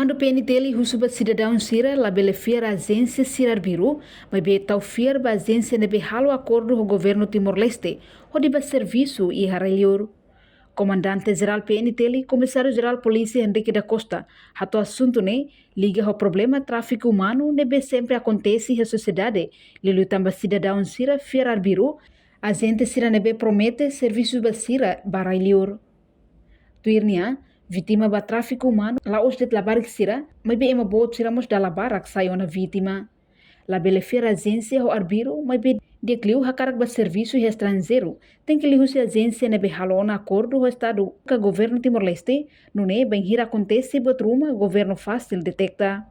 Comando PNT husubat cidadão Sira labele fiar a agência Sirar Biru, mas be tau fiar ba agência nebe halo acordo o governo Timor-Leste, onde ba serviço e haralior. Comandante-geral PNT, Comissário-geral Polícia Henrique da Costa, hato assunto ne liga ao problema tráfico humano nebe sempre acontece na sociedade, lilu tamba cidadão Sira fiar Biru, a gente Sira nebe promete serviços ba Sira baralior. Tuirnia, vítima ba tráfico humano, lá os de labarak Sira, mas be ema boa tiramos da labarak saiu na vítima. La belefera agência o arbiro, mas be decliu hakarak ba serviço estrangeiro, tem que lihu se agência nebe halona acordo o estado que governo Timor-Leste, não é bem hira acontece botruma governo fácil detecta.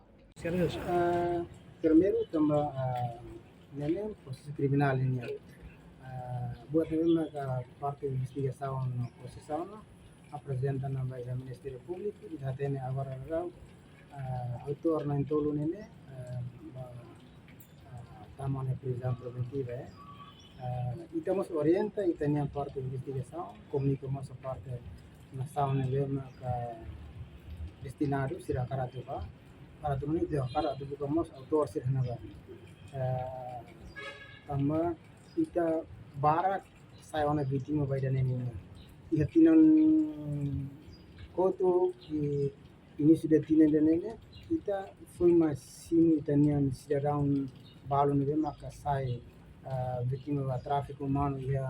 Primeiro também neném processo criminal ini buat memang parte de investigação na processão apresenta na Ministério Público e até agora autor na intolo nene estamos na prisão preventiva e estamos orienta e tem parte de investigação comunicamos a parte na sauna mesmo destinado será karatuba para tuh ini dia karatu kamos autor sih naga tambah kita barat saya wana vítima vai dan ini ihatinan koto ini sudah tinan dan ini kita foi masih tanian cidadão balon de maka sai vítima va tráfico humano ya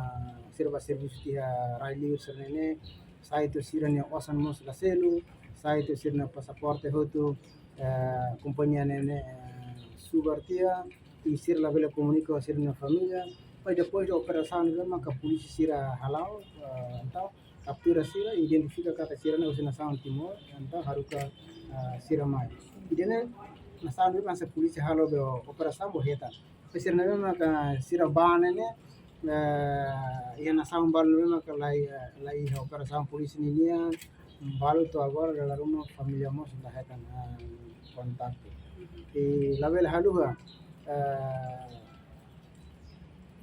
serba serviço dia railiu sernene sai itu siranya osan mos la selu sai itu sirna pasaporte hotu companhia nene subartia e sir la vela comunica sirna família. Mas depois da operação mesmo que a polícia sira halau então captura sira identifica kata sira na nação Timor então haruka sira mai idene nação mesmo essa polícia halau da operação borreta sira mesmo que sira bane ne e nação balu mesmo que lá operação polícia nilia balu to agora dalam rumah família mos da hetan kontak e la vela haluha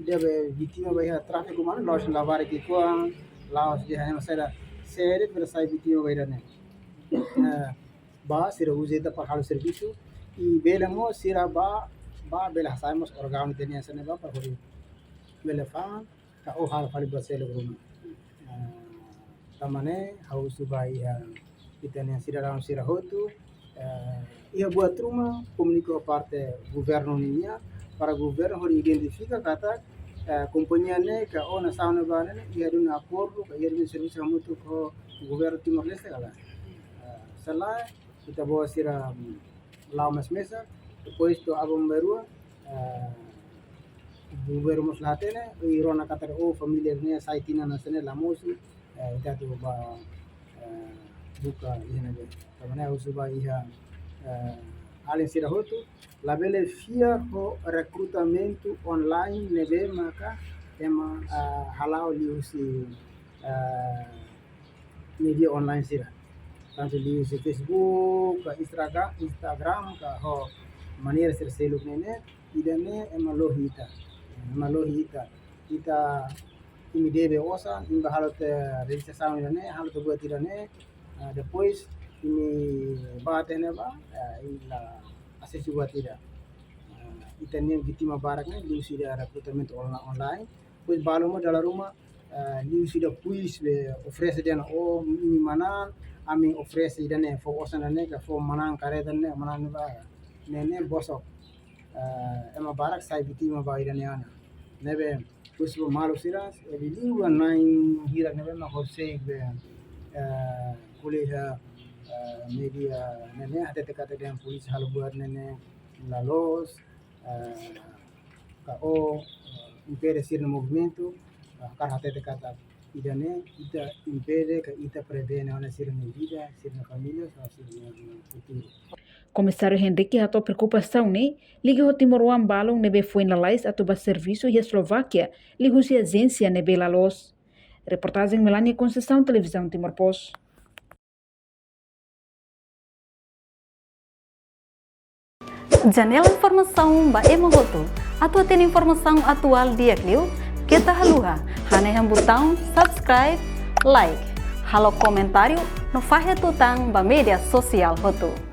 dia vítima vai tráfico humano nós lavar aqui com lá os dias mas era sério para sair vítima vai né ba sira usita para halo serviço e bela mo sira ba bela saímos órgão de niasan ba para hori bela fa ka o hal fali basel grumo tamane hau subai kita ne sira ram sira hotu ia buat rumah comunica parte governo ninya para governo hori identifica kata companhia ne ka ona sauna bana ne ia dun acordo ka ia dun serviço mutu ko governo Timor-Leste kala salah kita bawa sira laumas mesa depois to abang berua governo muslatene e rona kata o família ne saitina nasane lamosi ita tu ba buka ia ne tamane usuba ia além sira hotu labele fia ho recrutamento online nebe maka tema halau liusi media online sira tanto liusi Facebook Instagram ka ho maneira ser seluk nene idane emalohita kita ini debe osa imba halot registração nene halot buat idane depois ini batene ba ila acessível buat tidak itanian vítima baraknya liu sudah recrutamento online pois baloma dalam rumah liu sudah puis le oferece dia o ini mana ami oferece dia ne fo osan ne ka fo manang kare dan ne manang ba nene bosok ema barak sai vítima ba ida ne ana nebe pois bo malo siras e liu nine hira nebe ma hose be kuliah media nene ada kata dengan polis hal buat nene lalos KO impede sir no movimento cara até kata idane ita impede que ita prevene ona sir na vida sir na família sir no futuro. Comissário Henrique hato preocupação ne liga o Timor-Leste balong nebe foi na lais atuba serviço e Eslováquia liga se agência nebe lalos. Reportagem Melania Conceição, Televisão Timor-Post. Janela informação ba emogoto. Atua tem informação atual dia kliu. Kita haluha. Hane botão subscribe, like. Halo comentário no fahe tutang ba media sosial hotu.